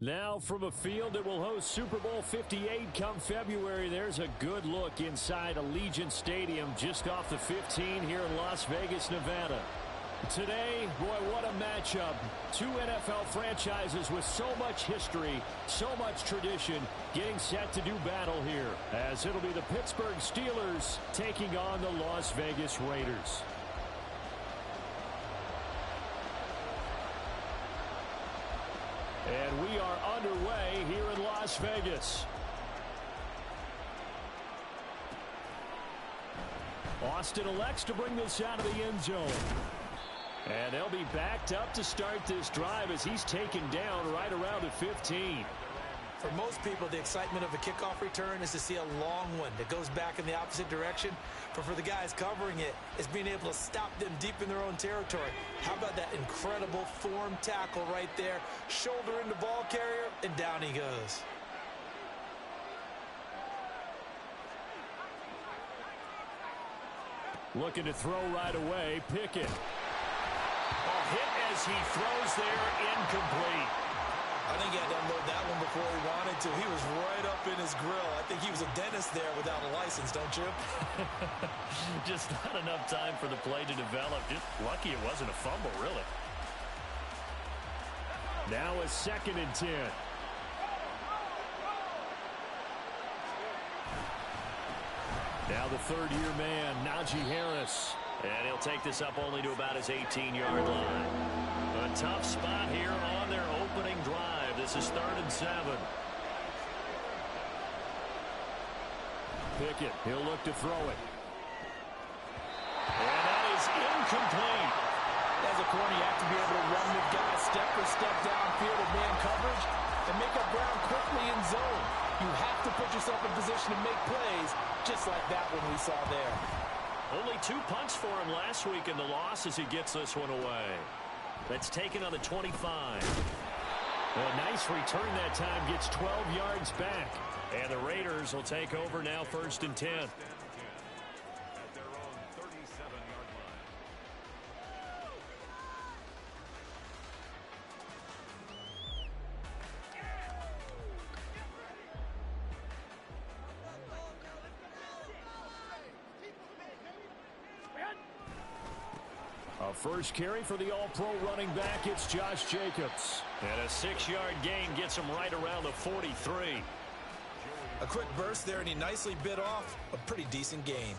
Now from a field that will host Super Bowl 58 come February, there's a good look inside Allegiant Stadium just off the 15 here in Las Vegas, Nevada. Today, boy, what a matchup. Two NFL franchises with so much history, so much tradition, getting set to do battle here, as it'll be the Pittsburgh Steelers taking on the Las Vegas Raiders. And we are underway here in Las Vegas. Austin elects to bring this out of the end zone. And they'll be backed up to start this drive as he's taken down right around the 15. For most people, the excitement of a kickoff return is to see a long one that goes back in the opposite direction. But for the guys covering it, it's being able to stop them deep in their own territory. How about that incredible form tackle right there? Shoulder into ball carrier, and down he goes. Looking to throw right away, Pickett. Hit as he throws there, incomplete. I think he had to unload that one before he wanted to. He was right up in his grill. I think he was a dentist there without a license, don't you? Just not enough time for the play to develop. Just lucky it wasn't a fumble, really. Now a 2nd and 10. Now the third-year man, Najee Harris. And he'll take this up only to about his 18-yard line. A tough spot here on their opening drive. This is 3rd and 7. Pickett, he'll look to throw it. And that is incomplete. As a corner, you have to be able to run with guys step for step downfield with man coverage and make up ground quickly in zone. You have to put yourself in position to make plays, just like that one we saw there. Only 2 punts for him last week in the loss as he gets this one away. That's taken on the 25. A nice return that time, gets 12 yards back. And the Raiders will take over now 1st and 10. First carry for the all-pro running back, it's Josh Jacobs. And a 6-yard gain gets him right around the 43. A quick burst there, and he nicely bit off a pretty decent gain.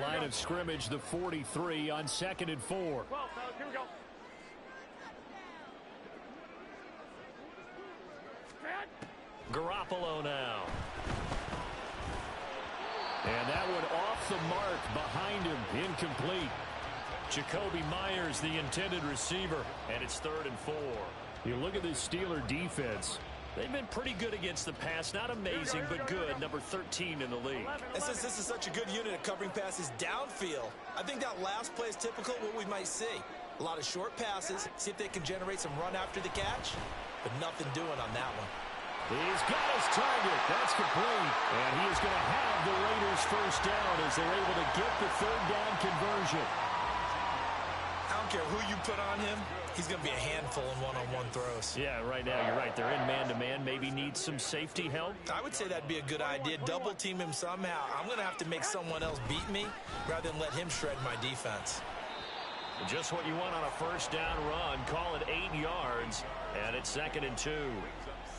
Line of scrimmage, the 43 on 2nd and 4. Well, here we go. Garoppolo now. And that one off the mark behind him, incomplete. Jacoby Myers, the intended receiver, and it's 3rd and 4. You look at this Steeler defense. They've been pretty good against the pass. Not amazing, but good. Number 13 in the league. And since this is such a good unit at covering passes downfield, I think that last play is typical of what we might see. A lot of short passes, see if they can generate some run after the catch, but nothing doing on that one. He's got his target. That's complete. And he is going to have the Raiders first down as they're able to get the 3rd down conversion. I don't care who you put on him. He's going to be a handful in one-on-one throws. Yeah, right now you're right. They're in man-to-man. Maybe needs some safety help. I would say that'd be a good idea. Double team him somehow. I'm going to have to make someone else beat me rather than let him shred my defense. Just what you want on a first down run. Call it 8 yards. And it's 2nd and 2.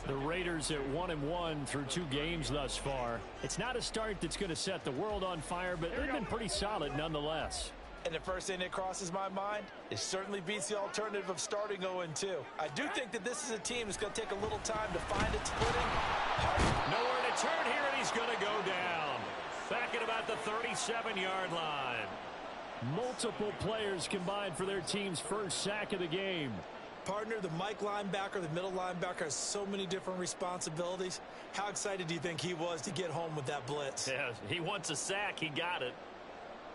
The Raiders at 1-1 through 2 games thus far. It's not a start that's going to set the world on fire, but they've been pretty solid nonetheless. And the first thing that crosses my mind, it certainly beats the alternative of starting 0-2. I do think that this is a team that's going to take a little time to find its footing. Nowhere to turn here, and he's going to go down. Back at about the 37-yard line. Multiple players combined for their team's first sack of the game. Partner, the Mike linebacker, the middle linebacker has so many different responsibilities. How excited do you think he was to get home with that blitz? Yeah, he wants a sack. He got it.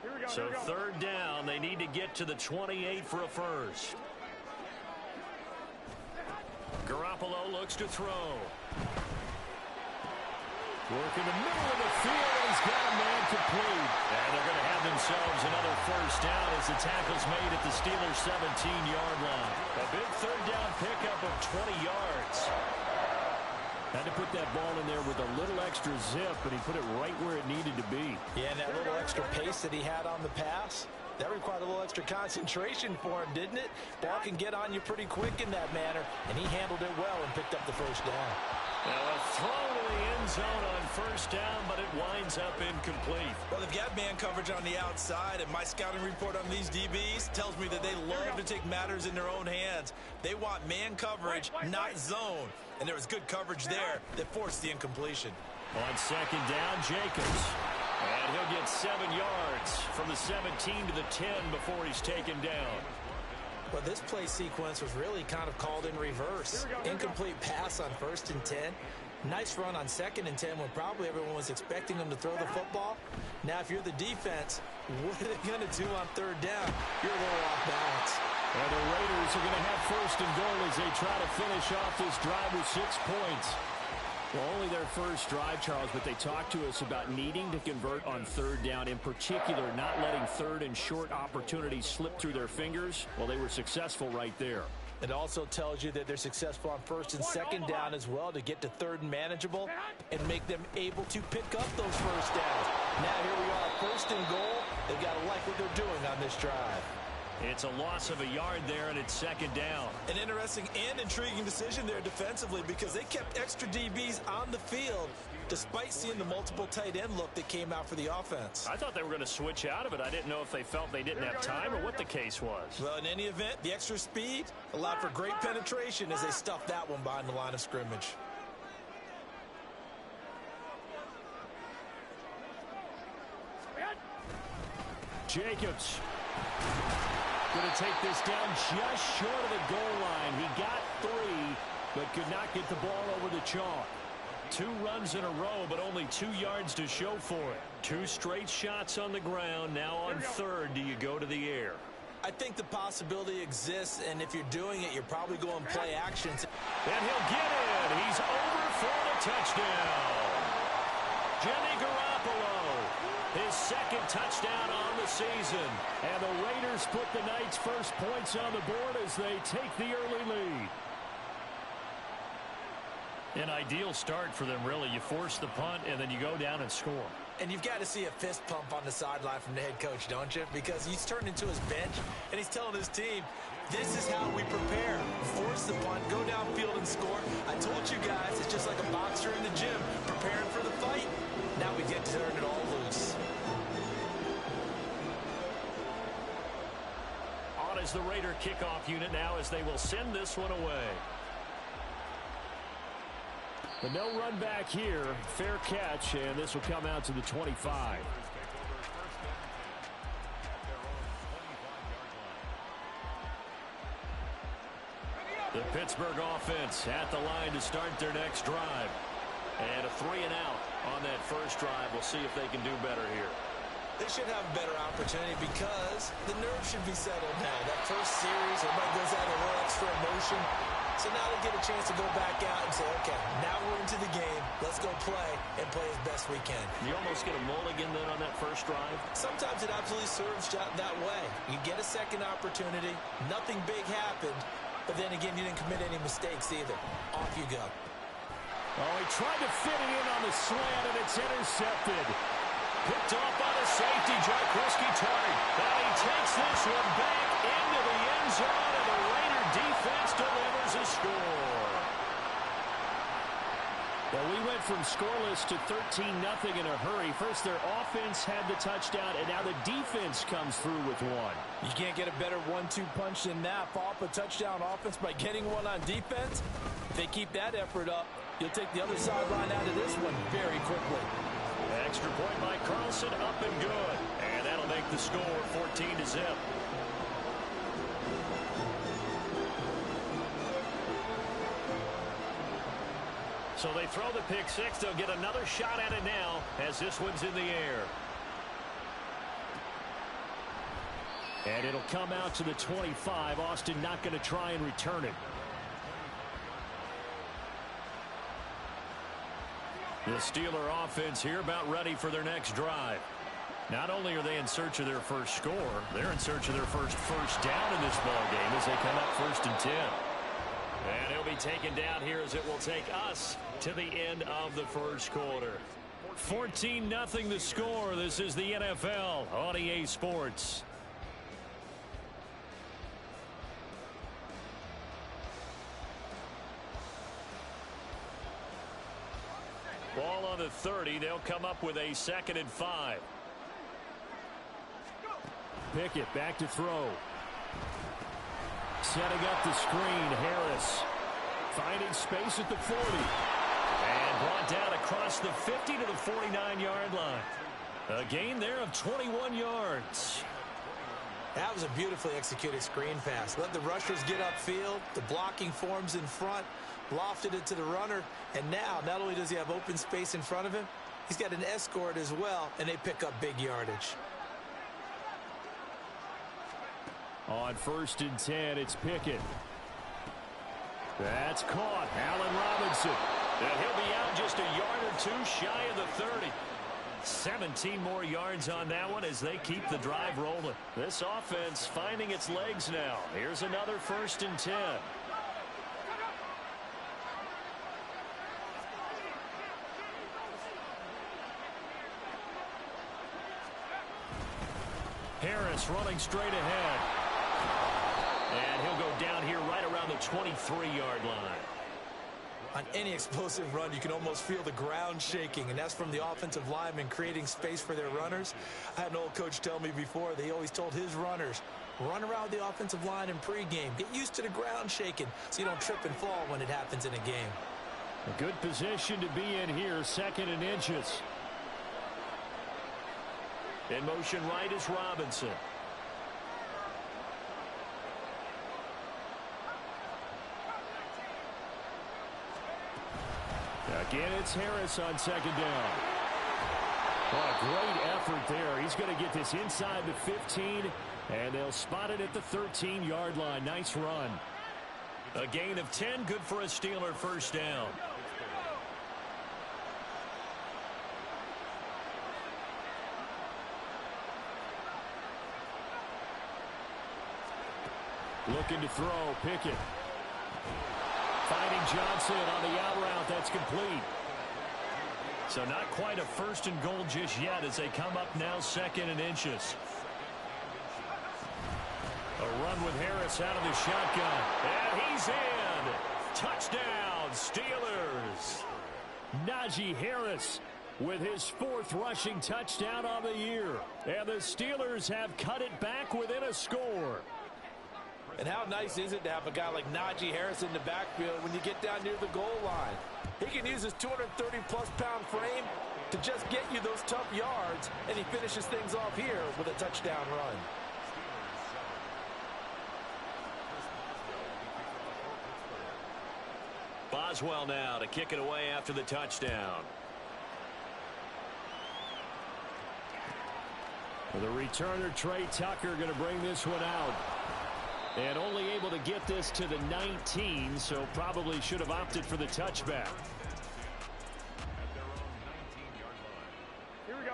Here we go, so 3rd down, they need to get to the 28 for a first. Garoppolo looks to throw. Work in the middle of the field. He's got a man incomplete. And they're going to have themselves another first down as the tackle's made at the Steelers' 17-yard line. A big third down pickup of 20 yards. Had to put that ball in there with a little extra zip, but he put it right where it needed to be. Yeah, and that little extra pace that he had on the pass, that required a little extra concentration for him, didn't it? Ball can get on you pretty quick in that manner, and he handled it well and picked up the first down. Now a throw to the end zone on first down, but it winds up incomplete. Well, they've got man coverage on the outside, and my scouting report on these DBs tells me that they love to take matters in their own hands. They want man coverage, not zone. And there was good coverage there that forced the incompletion. On second down, Jacobs. And he'll get 7 yards from the 17 to the 10 before he's taken down. Well, this play sequence was really kind of called in reverse. Incomplete pass on 1st and 10. Nice run on 2nd and 10 when probably everyone was expecting him to throw the football. Now, if you're the defense, what are they going to do on 3rd down? You're a little off balance. And the Raiders are going to have 1st and goal as they try to finish off this drive with 6 points. Well, only their first drive, Charles, but they talked to us about needing to convert on 3rd down, in particular not letting 3rd and short opportunities slip through their fingers. Well, they were successful right there. It also tells you that they're successful on 1st and 2nd down as well to get to 3rd and manageable and make them able to pick up those first downs. Now here we are, 1st and goal. They've got to like what they're doing on this drive. It's a loss of a yard there, and it's 2nd down. An interesting and intriguing decision there defensively because they kept extra DBs on the field despite seeing the multiple tight end look that came out for the offense. I thought they were going to switch out of it. I didn't know if they felt they didn't have time or what the case was. Well, in any event, the extra speed allowed for great penetration as they stuffed that one behind the line of scrimmage. Jacobs going to take this down just short of the goal line. He got 3, but could not get the ball over the chalk. 2 runs in a row, but only 2 yards to show for it. 2 straight shots on the ground. Now on 3rd, do you go to the air? I think the possibility exists, and if you're doing it, you're probably going play actions. And he'll get it. He's over for the touchdown. Jimmy Garoppolo, his 2nd touchdown on the season. And the Raiders put the Knights' first points on the board as they take the early lead. An ideal start for them, really. You force the punt, and then you go down and score. And you've got to see a fist pump on the sideline from the head coach, don't you? Because he's turned into his bench, and he's telling his team, this is how we prepare. Force the punt, go downfield and score. I told you guys, it's just like a boxer in the gym, preparing for the fight. Now we get to turn it all loose. On is the Raider kickoff unit now as they will send this one away. But no run back here. Fair catch, and this will come out to the 25. The Pittsburgh offense at the line to start their next drive. And a 3 and out on that first drive. We'll see if they can do better here. They should have a better opportunity because the nerves should be settled now. That first series, everybody goes out a little extra emotion. So now they get a chance to go back out and say, okay, now we're into the game. Let's go play and play as best we can. You almost get a mulligan then on that first drive? Sometimes it absolutely serves that way. You get a second opportunity. Nothing big happened. But then again, you didn't commit any mistakes either. Off you go. Oh, he tried to fit it in on the slant, and it's intercepted. Picked off by the safety, Jaquiski Tartt. Now he takes this one back into the end zone, and the Raider defense delivers a score. Well, we went from scoreless to 13-0 in a hurry. First, their offense had the touchdown, and now the defense comes through with one. You can't get a better 1-2 punch than that. Follow up a touchdown offense by getting one on defense. If they keep that effort up, you'll take the other sideline out of this one very quickly. Extra point by Carlson, up and good. And that'll make the score 14-0. So they throw the pick six. They'll get another shot at it now as this one's in the air. And it'll come out to the 25. Austin not going to try and return it. The Steeler offense here about ready for their next drive. Not only are they in search of their first score, they're in search of their first down in this ball game as they come up 1st and 10. And he'll be taken down here as it will take us to the end of the first quarter. 14-0 the score. This is the NFL on EA Sports. Ball on the 30. They'll come up with a 2nd and 5. Pickett back to throw. Setting up the screen, Harris. Finding space at the 40. And brought down across the 50 to the 49-yard line. A gain there of 21 yards. That was a beautifully executed screen pass. Let the rushers get upfield. The blocking forms in front. Lofted it to the runner. And now, not only does he have open space in front of him, he's got an escort as well, and they pick up big yardage. On 1st and 10, it's Pickett. That's caught. Allen Robinson. And he'll be out just a yard or two shy of the 30. 17 more yards on that one as they keep the drive rolling. This offense finding its legs now. Here's another 1st and 10. Harris running straight ahead. And he'll go down here right around the 23-yard line. On any explosive run, you can almost feel the ground shaking, and that's from the offensive linemen creating space for their runners. I had an old coach tell me before, they always told his runners, run around the offensive line in pregame. Get used to the ground shaking so you don't trip and fall when it happens in a game. A good position to be in here, 2nd and inches. In motion right is Robinson. Again, it's Harris on 2nd down. Well, a great effort there. He's going to get this inside the 15, and they'll spot it at the 13-yard line. Nice run. A gain of 10, good for a Steeler 1st down. Looking to throw, Pickett. Finding Johnson on the out route. That's complete. So not quite a 1st and goal just yet as they come up now 2nd and inches. A run with Harris out of the shotgun. And he's in. Touchdown, Steelers. Najee Harris with his 4th rushing touchdown on the year. And the Steelers have cut it back within a score. And how nice is it to have a guy like Najee Harris in the backfield when you get down near the goal line? He can use his 230-plus pound frame to just get you those tough yards, and he finishes things off here with a touchdown run. Boswell now to kick it away after the touchdown. The returner, Trey Tucker, going to bring this one out. And only able to get this to the 19, so probably should have opted for the touchback. Here we go.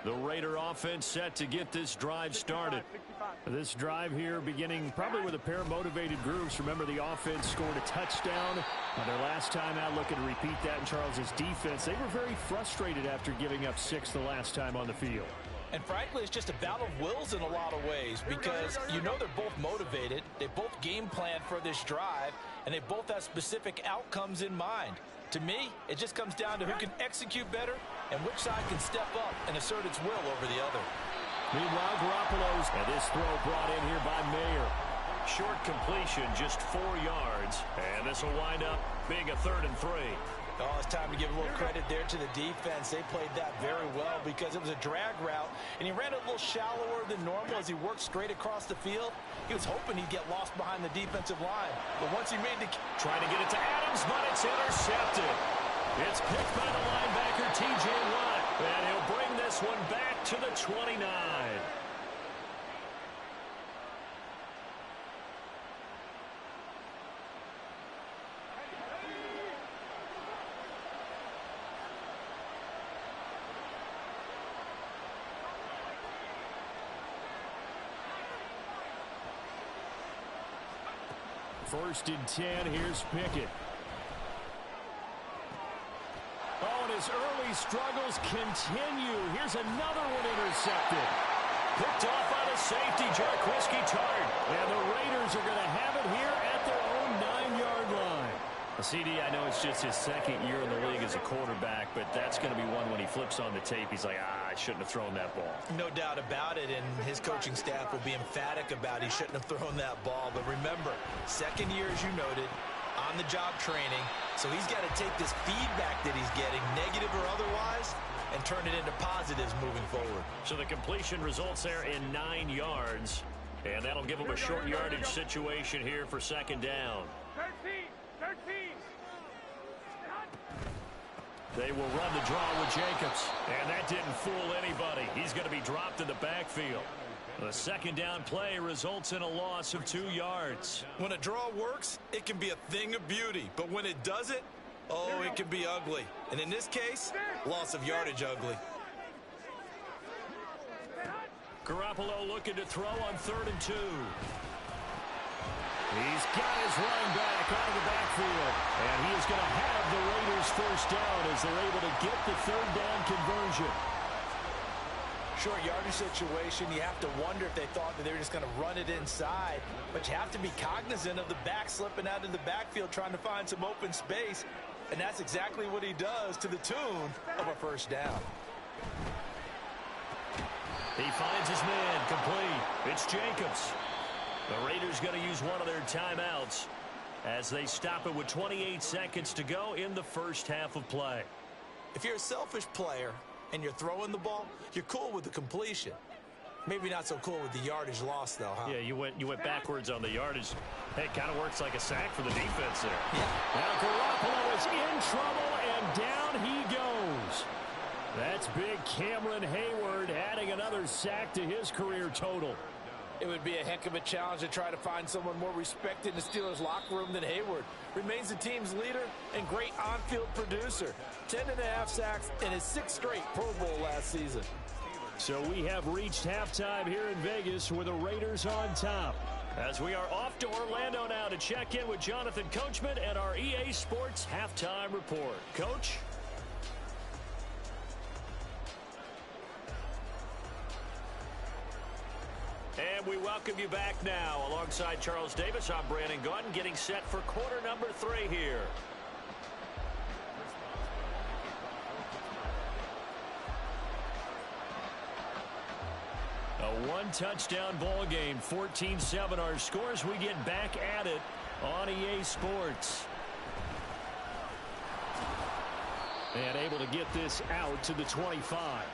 The Raider offense set to get this drive started. 65. This drive here beginning probably with a pair of motivated groups. Remember, the offense scored a touchdown on their last time out. Looking to repeat that in Charles's defense. They were very frustrated after giving up 6 the last time on the field. And frankly, it's just a battle of wills in a lot of ways because you know they're both motivated. They both game plan for this drive, and they both have specific outcomes in mind. To me, it just comes down to who can execute better and which side can step up and assert its will over the other. Meanwhile, Garoppolo's, and this throw brought in here by Mayer. Short completion, just 4 yards, and this will wind up being a 3rd and 3. Oh, it's time to give a little credit there to the defense. They played that very well because it was a drag route, and he ran it a little shallower than normal as he worked straight across the field. He was hoping he'd get lost behind the defensive line. But once he made the... Trying to get it to Adams, but it's intercepted. It's picked by the linebacker, T.J. Watt, and he'll bring this one back to the 29. 1st and 10. Here's Pickett. Oh, and his early struggles continue. Here's another one intercepted. Picked off by the safety, Jarquiski Tart. And the Raiders are going to have it here at their own 9-yard line. CD, I know it's just his 2nd year in the league as a quarterback, but that's going to be one when he flips on the tape. He's like, I shouldn't have thrown that ball. No doubt about it, and his coaching staff will be emphatic about he shouldn't have thrown that ball. But remember, 2nd year, as you noted, on-the-job training. So he's got to take this feedback that he's getting, negative or otherwise, and turn it into positives moving forward. So the completion results there in 9 yards, and that'll give him a short yardage situation here for 2nd down. 13. They will run the draw with Jacobs, and that didn't fool anybody. He's going to be dropped in the backfield. The 2nd down play results in a loss of 2 yards. When a draw works, it can be a thing of beauty, but when it doesn't, oh, it can be ugly. And in this case, loss of yardage ugly. Garoppolo looking to throw on 3rd and 2. He's got his running back out of the backfield. And he is going to have the Raiders 1st down as they're able to get the 3rd down conversion. Short yardage situation, you have to wonder if they thought that they were just going to run it inside. But you have to be cognizant of the back slipping out of the backfield trying to find some open space. And that's exactly what he does to the tune of a 1st down. He finds his man complete. It's Jacobs. The Raiders going to use one of their timeouts as they stop it with 28 seconds to go in the 1st half of play. If you're a selfish player and you're throwing the ball, you're cool with the completion. Maybe not so cool with the yardage loss, though, huh? Yeah, you went backwards on the yardage. Hey, it kind of works like a sack for the defense there. Yeah. Now Garoppolo is in trouble, and down he goes. That's big Cameron Hayward adding another sack to his career total. It would be a heck of a challenge to try to find someone more respected in the Steelers' locker room than Hayward. Remains the team's leader and great on-field producer. 10.5 sacks in his 6th straight Pro Bowl last season. So we have reached halftime here in Vegas with the Raiders on top. As we are off to Orlando now to check in with Jonathan Coachman and our EA Sports halftime report. Coach? And we welcome you back now. Alongside Charles Davis, I'm Brandon Gaudin, getting set for quarter number 3 here. A 1-touchdown ball game, 14-7 our scores. We get back at it on EA Sports. And able to get this out to the 25.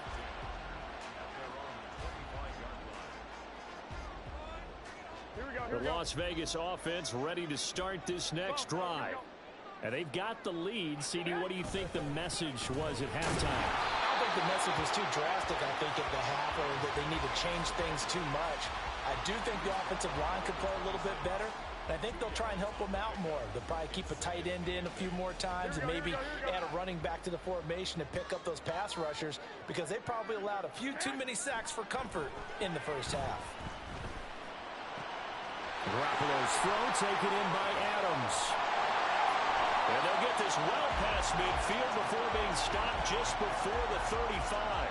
The Las Vegas offense ready to start this next drive. And they've got the lead. CD, what do you think the message was at halftime? I don't think the message was too drastic, I think, at the half, or that they need to change things too much. I do think the offensive line could play a little bit better. And I think they'll try and help them out more. They'll probably keep a tight end in a few more times and maybe add a running back to the formation and pick up those pass rushers, because they probably allowed a few too many sacks for comfort in the 1st half. Garoppolo's throw taken in by Adams. And they'll get this well past midfield before being stopped just before the 35.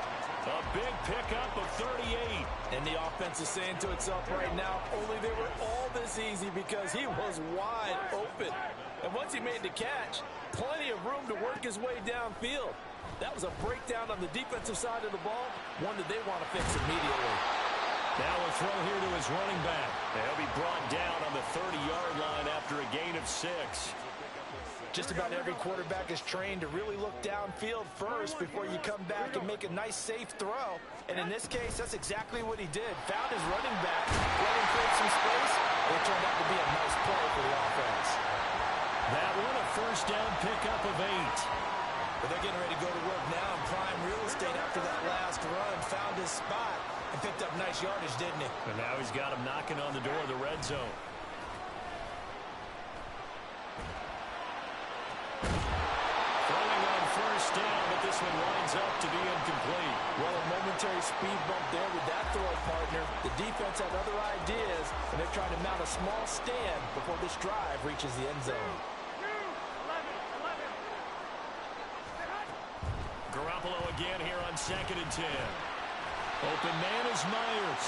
A big pickup of 38. And the offense is saying to itself right now, only they were all this easy because he was wide open. And once he made the catch, plenty of room to work his way downfield. That was a breakdown on the defensive side of the ball, one that they want to fix immediately. Now a throw here to his running back. He'll be brought down on the 30-yard line after a gain of 6. Just about every quarterback is trained to really look downfield first before you come back and make a nice, safe throw. And in this case, that's exactly what he did. Found his running back, let him create some space, and it turned out to be a nice play for the offense. That one a 1st down pickup of 8. But they're getting ready to go to work now in prime real estate after that last run. Found his spot and picked up nice yardage, didn't he? And now he's got him knocking on the door of the red zone. Throwing on 1st down, but this one winds is up to be incomplete. Well, a momentary speed bump there with that throw, partner. The defense had other ideas, and they're trying to mount a small stand before this drive reaches the end zone. Garoppolo again here on 2nd and 10. Open man is Myers.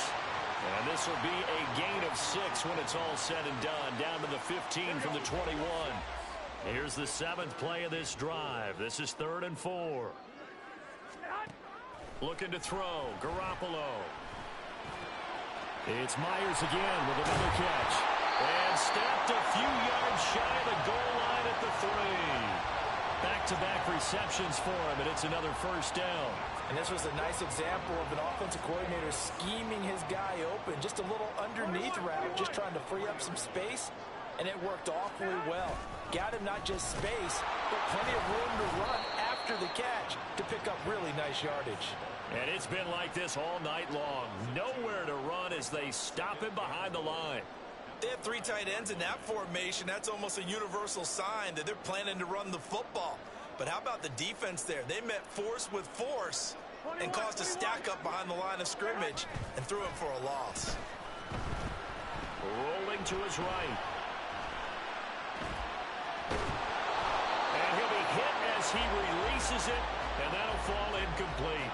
And this will be a gain of 6 when it's all said and done. Down to the 15 from the 21. Here's the 7th play of this drive. This is 3rd and 4. Looking to throw. Garoppolo. It's Myers again with another catch. And stepped a few yards shy of the goal line at the 3. Back-to-back receptions for him, and it's another first down. And this was a nice example of an offensive coordinator scheming his guy open. Just a little underneath route, just trying to free up some space, and it worked awfully well. Got him not just space, but plenty of room to run after the catch to pick up really nice yardage. And it's been like this all night long. Nowhere to run as they stop him behind the line. They have 3 tight ends in that formation. That's almost a universal sign that they're planning to run the football. But how about the defense there? They met force with force and caused a stack up behind the line of scrimmage and threw him for a loss. Rolling to his right. And he'll be hit as he releases it, and that'll fall incomplete.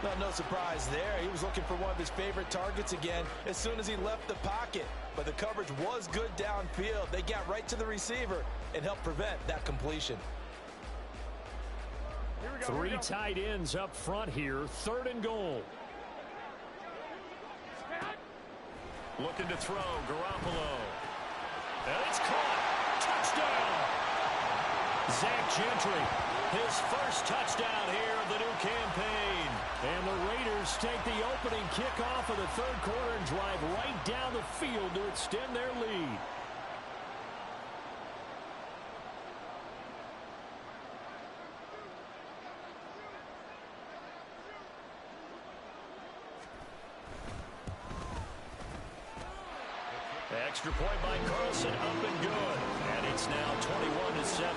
Well, no surprise there. He was looking for one of his favorite targets again as soon as he left the pocket. But the coverage was good downfield. They got right to the receiver and helped prevent that completion. 3 tight ends up front here. 3rd and goal. Looking to throw. Garoppolo. And it's caught. Touchdown. Zach Gentry. His first touchdown here of the new campaign. And the Raiders take the opening kickoff of the 3rd quarter and drive right down the field to extend their lead. Extra point by Carlson, up and good. And it's now 21-7.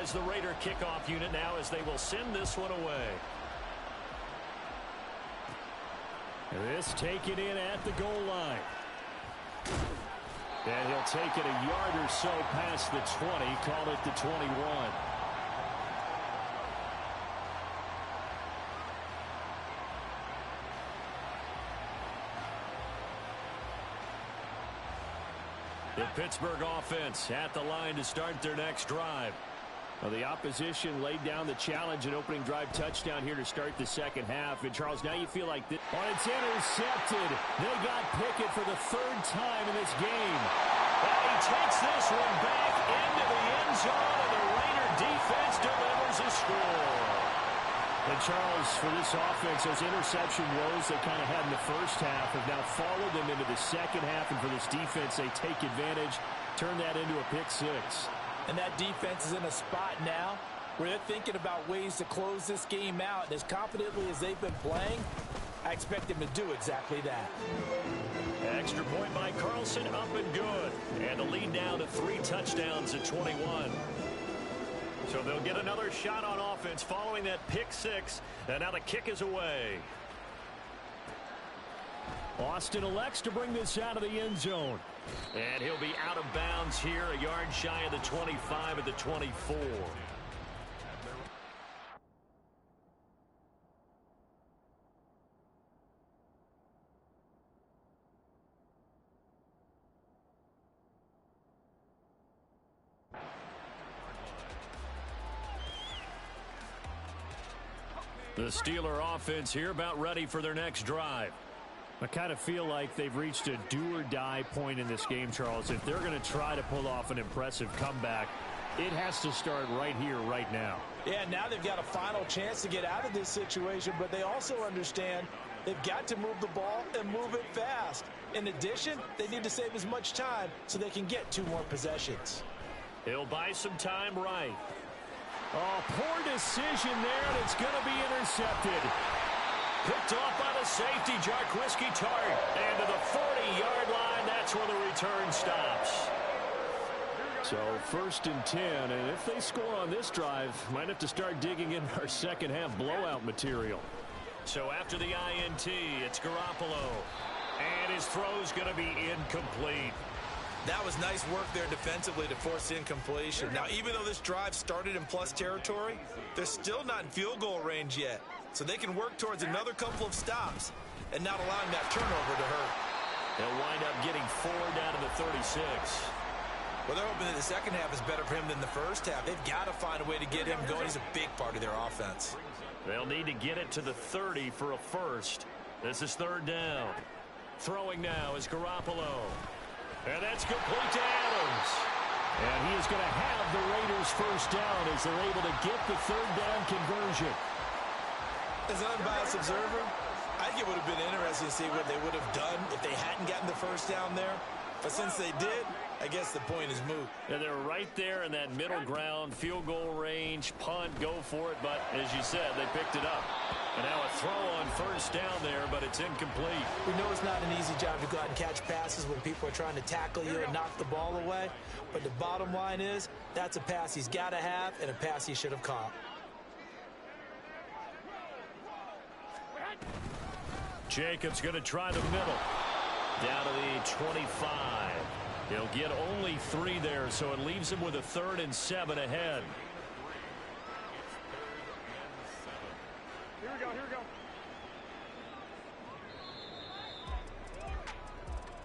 Is the Raider kickoff unit now as they will send this one away. This taken in at the goal line. And he'll take it a yard or so past the 20, call it the 21. The Pittsburgh offense at the line to start their next drive. Well, the opposition laid down the challenge and opening drive touchdown here to start the 2nd half. And, Charles, now you feel like this. Oh, it's intercepted. They got Pickett for the 3rd time in this game. And he takes this one back into the end zone, and the Raider defense delivers a score. And, Charles, for this offense, those interception woes they kind of had in the first half have now followed them into the 2nd half. And for this defense, they take advantage, turn that into a pick 6. And that defense is in a spot now where they're thinking about ways to close this game out. And as confidently as they've been playing, I expect them to do exactly that. Extra point by Carlson, up and good. And the lead now to 3 touchdowns at 21. So they'll get another shot on offense following that pick 6. And now the kick is away. Austin elects to bring this out of the end zone. And he'll be out of bounds here, a yard shy of the 25 at the 24. The Steeler offense here about ready for their next drive. I kind of feel like they've reached a do-or-die point in this game, Charles. If they're going to try to pull off an impressive comeback, it has to start right here, right now. Yeah, now they've got a final chance to get out of this situation, but they also understand They've got to move the ball and move it fast. In addition, they need to save as much time so they can get 2 more possessions. He'll buy some time right. Oh, poor decision there, and it's going to be intercepted. Picked off by the safety, Jarquiski Tart. And to the 40-yard line, that's where the return stops. So 1st and 10, and if they score on this drive, might have to start digging in our second half blowout material. So after the INT, it's Garoppolo. And his throw's going to be incomplete. That was nice work there defensively to force incompletion. Now, even though this drive started in plus territory, they're still not in field goal range yet. So they can work towards another couple of stops and not allowing that turnover to hurt. They'll wind up getting 4 down to the 36. Well, they're hoping that the second half is better for him than the first half. They've got to find a way to get him going. He's a big part of their offense. They'll need to get it to the 30 for a first. This is 3rd down. Throwing now is Garoppolo. And that's complete to Adams. And he is going to have the Raiders first down as they're able to get the 3rd down conversion. As an unbiased observer, I think it would have been interesting to see what they would have done if they hadn't gotten the first down there. But since they did, I guess the point is moot. And they're right there in that middle ground, field goal range, punt, go for it. But as you said, they picked it up. And now a throw on first down there, but it's incomplete. We know it's not an easy job to go out and catch passes when people are trying to tackle you and knock the ball away. But the bottom line is, that's a pass he's got to have and a pass he should have caught. Jacobs going to try the middle. Down to the 25. He'll get only 3 there, so it leaves him with a 3rd and 7 ahead. Here we go, here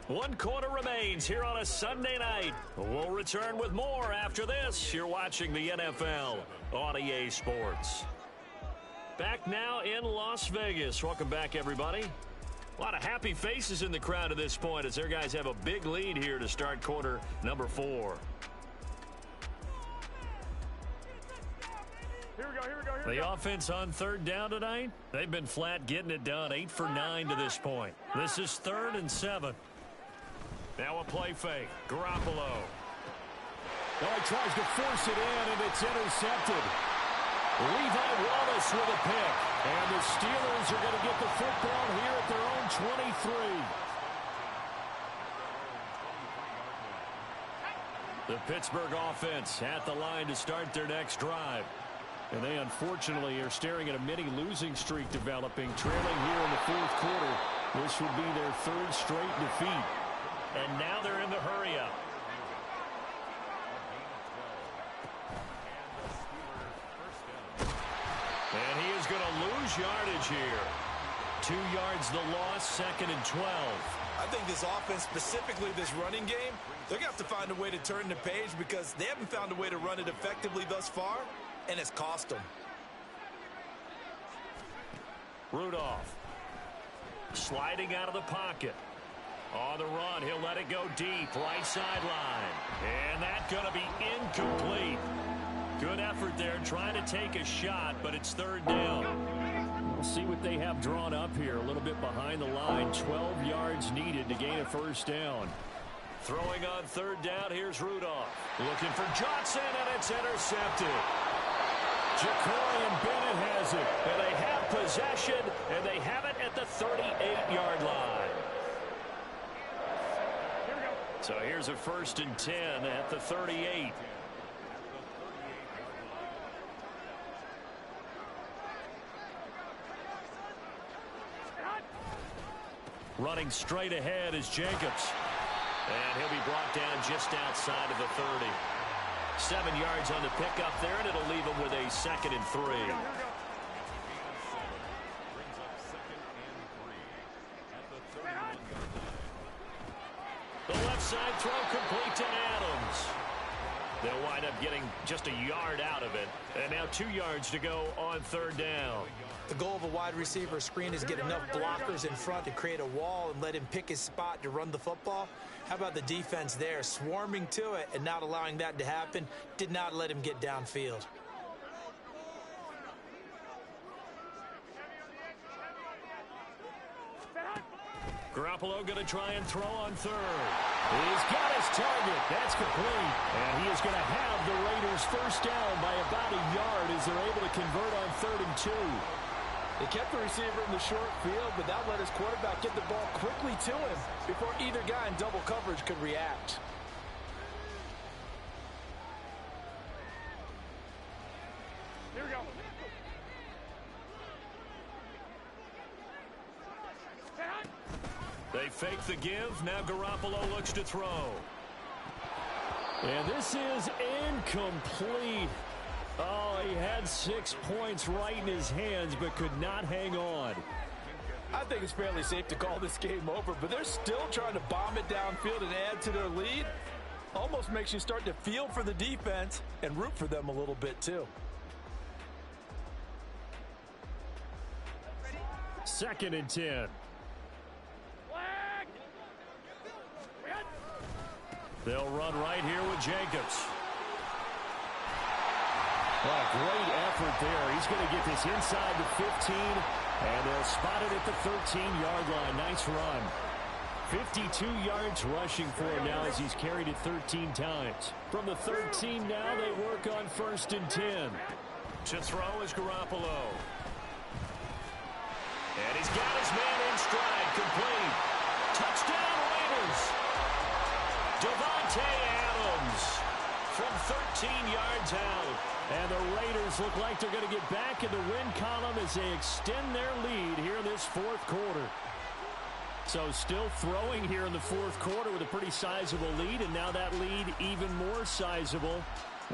we go. 1 quarter remains here on a Sunday night. We'll return with more after this. You're watching the NFL on EA Sports. Back now in Las Vegas. Welcome back, everybody. A lot of happy faces in the crowd at this point as their guys have a big lead here to start quarter number 4. Here we go, here we go, here we The go. offense on 3rd down tonight, they've been flat getting it done. 8 for 9 to this point. This is 3rd and 7. Now a play fake. Garoppolo. Oh, he tries to force it in, and it's intercepted. Levi Wallace with a pick. And the Steelers are going to get the football here at their own 23. The Pittsburgh offense at the line to start their next drive. And they unfortunately are staring at a mini losing streak developing, trailing here in the 4th quarter. This would be their 3rd straight defeat. And now they're in the hurry-up. And he is going to lose yardage here. 2 yards the loss, 2nd and 12. I think this offense, specifically this running game, they're going to have to find a way to turn the page because they haven't found a way to run it effectively thus far, and it's cost them. Rudolph sliding out of the pocket. On the run, he'll let it go deep, right sideline. And that's going to be incomplete. Good effort there, trying to take a shot, but it's 3rd down. We'll see what they have drawn up here, a little bit behind the line. 12 yards needed to gain a first down. Throwing on 3rd down, here's Rudolph. Looking for Johnson, and it's intercepted. Ja'Cory Bennett has it, and they have possession, and they have it at the 38-yard line. So here's a 1st and 10 at the 38. Running straight ahead is Jacobs. And he'll be brought down just outside of the 30. 7 yards on the pickup there, and it'll leave him with a 2nd and 3. The left side throw complete to Adams. They'll wind up getting just a yard out of it. And now 2 yards to go on 3rd down. The goal of a wide receiver screen is get enough blockers in front to create a wall and let him pick his spot to run the football. How about the defense there, swarming to it and not allowing that to happen? Did not let him get downfield. Garoppolo going to try and throw on third. He's got his target. That's complete. And he is going to have the Raiders first down by about a yard as they're able to convert on 3rd and 2. They kept the receiver in the short field, but that let his quarterback get the ball quickly to him before either guy in double coverage could react. Here we go. They fake the give. Now Garoppolo looks to throw. And this is incomplete. Oh, he had 6 points right in his hands, but could not hang on. I think it's fairly safe to call this game over, but they're still trying to bomb it downfield and add to their lead. Almost makes you start to feel for the defense and root for them a little bit, too. 2nd and 10. They'll run right here with Jacobs. Oh, great effort there. He's going to get this inside the 15, and they'll spot it at the 13-yard line. Nice run. 52 yards rushing for him now as he's carried it 13 times. From the 13 now, they work on 1st and 10. To throw is Garoppolo. And he's got his man in stride, complete. Touchdown, Raiders. Devontae Adams from 13 yards out. And the Raiders look like they're going to get back in the win column as they extend their lead here in this 4th quarter. So still throwing here in the 4th quarter with a pretty sizable lead, and now that lead even more sizable.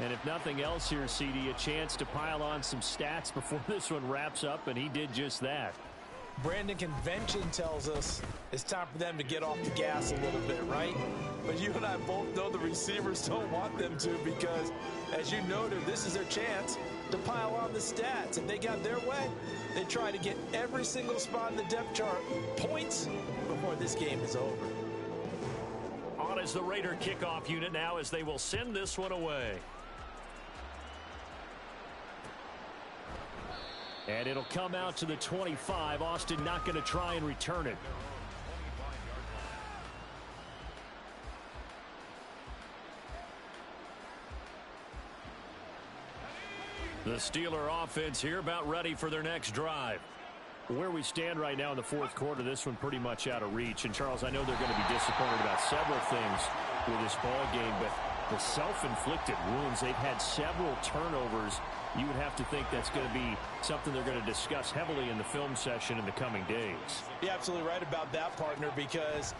And if nothing else here, CD, a chance to pile on some stats before this one wraps up, and he did just that. Brandon, convention tells us it's time for them to get off the gas a little bit, right? But you and I both know the receivers don't want them to because, as you noted, this is their chance to pile on the stats. If they got their way, they try to get every single spot in the depth chart points before this game is over. On is the Raider kickoff unit now as they will send this one away. And it'll come out to the 25. Austin not going to try and return it. The Steeler offense here about ready for their next drive. Where we stand right now in the 4th quarter, this one pretty much out of reach. And, Charles, I know they're going to be disappointed about several things with this ball game, but the self-inflicted wounds, they've had several turnovers. You would have to think that's going to be something they're going to discuss heavily in the film session in the coming days. You're absolutely right about that, partner, because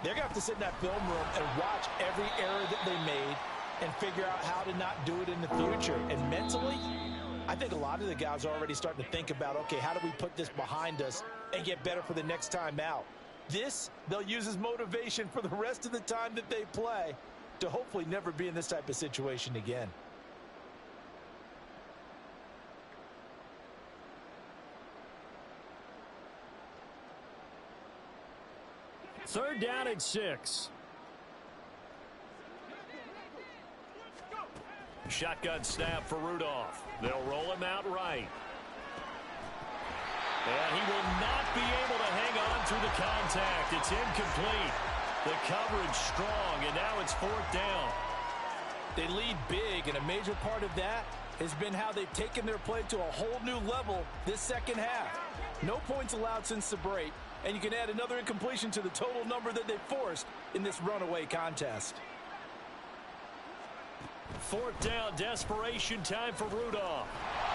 they're going to have to sit in that film room and watch every error that they made and figure out how to not do it in the future. And mentally, I think a lot of the guys are already starting to think about, okay, how do we put this behind us and get better for the next time out? This, they'll use as motivation for the rest of the time that they play to hopefully never be in this type of situation again. Third down and 6. Shotgun snap for Rudolph. They'll roll him out right. And he will not be able to hang on through the contact. It's incomplete. The coverage strong, and now it's 4th down. They lead big, and a major part of that has been how they've taken their play to a whole new level this second half. No points allowed since the break, and you can add another incompletion to the total number that they forced in this runaway contest. 4th down, desperation time for Rudolph.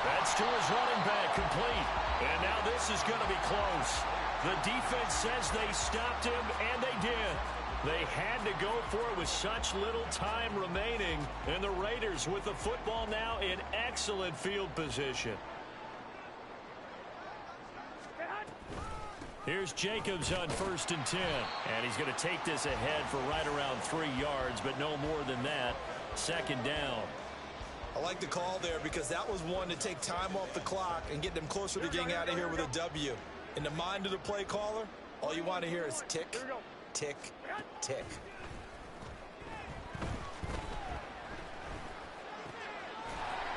That's to his running back, complete. And now this is going to be close. The defense says they stopped him, and they did. They had to go for it with such little time remaining. And the Raiders with the football now in excellent field position. Here's Jacobs on 1st and 10. And he's going to take this ahead for right around 3 yards, but no more than that. 2nd down. I like the call there because that was one to take time off the clock and get them closer to getting out of here with a W. In the mind of the play caller, all you want to hear is tick, tick, tick.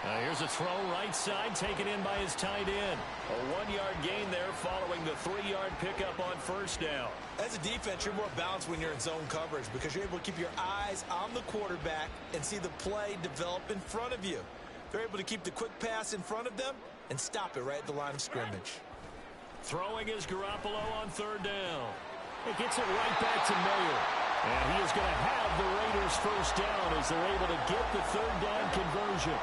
Here Here's a throw right side, taken in by his tight end. A 1-yard gain there following the 3-yard pickup on first down. As a defense, you're more balanced when you're in zone coverage because you're able to keep your eyes on the quarterback and see the play develop in front of you. They're able to keep the quick pass in front of them and stop it right at the line of scrimmage. Throwing is Garoppolo on third down. It gets it right back to Mayer. And he is going to have the Raiders first down as they're able to get the third down conversion.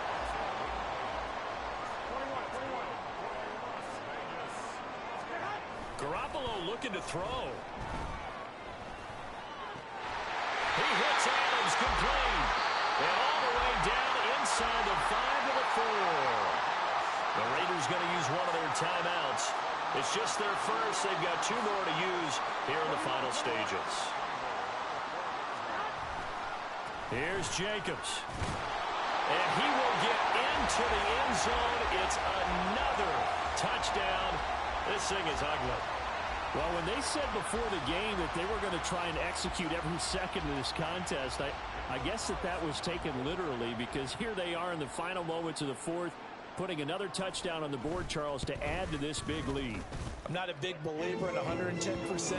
Garoppolo looking to throw. He hits Adams complete. And all the way down inside the 5 to the 4. The Raiders going to use one of their timeouts. It's just their first. They've got 2 more to use here in the final stages. Here's Jacobs. And he will get into the end zone. It's another touchdown. This thing is ugly. Well, when they said before the game that they were going to try and execute every second of this contest, I guess that was taken literally, because here they are in the final moments of the fourth, putting another touchdown on the board, Charles, to add to this big lead. I'm not a big believer in 110%,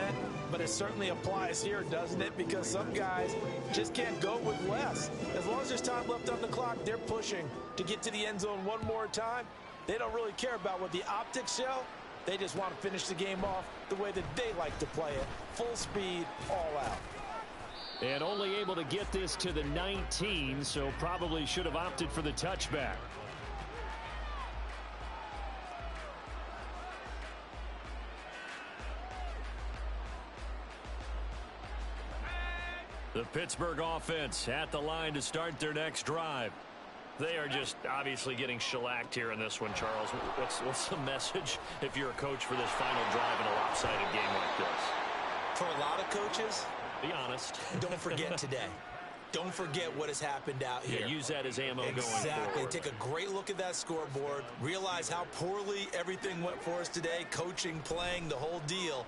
but it certainly applies here, doesn't it? Because some guys just can't go with less. As long as there's time left on the clock, they're pushing to get to the end zone one more time. They don't really care about what the optics show. They just want to finish the game off the way that they like to play it. Full speed, all out. And only able to get this to the 19, so probably should have opted for the touchback. The Pittsburgh offense at the line to start their next drive. They are just obviously getting shellacked here in this one, Charles. What's the message if you're a coach for this final drive in a lopsided game like this? For a lot of coaches, be honest. Don't forget today. Don't forget what has happened out here. Yeah, use that as ammo going forward. Exactly. Take a great look at that scoreboard. Realize how poorly everything went for us today. Coaching, playing, the whole deal.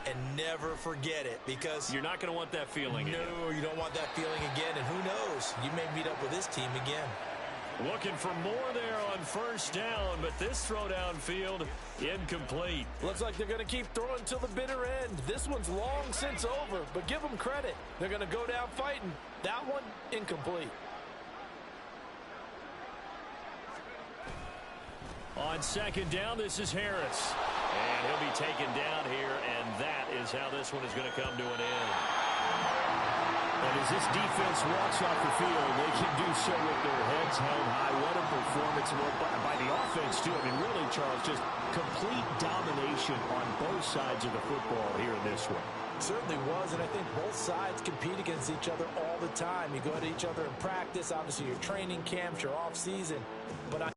And never forget it, because you're not going to want that feeling again. No, you don't want that feeling again. And who knows? You may meet up with this team again. Looking for more there on first down, but this throw downfield incomplete. Looks like they're going to keep throwing till the bitter end. This one's long since over, but give them credit. They're going to go down fighting. That one, incomplete. On second down, this is Harris. And he'll be taken down here, and that is how this one is going to come to an end. And as this defense walks off the field, they can do so with their heads held high. What a performance by the offense, too. I mean, really, Charles, just complete domination on both sides of the football here in this one. Certainly was, and I think both sides compete against each other all the time. You go to each other in practice, obviously your training camps, your off season. But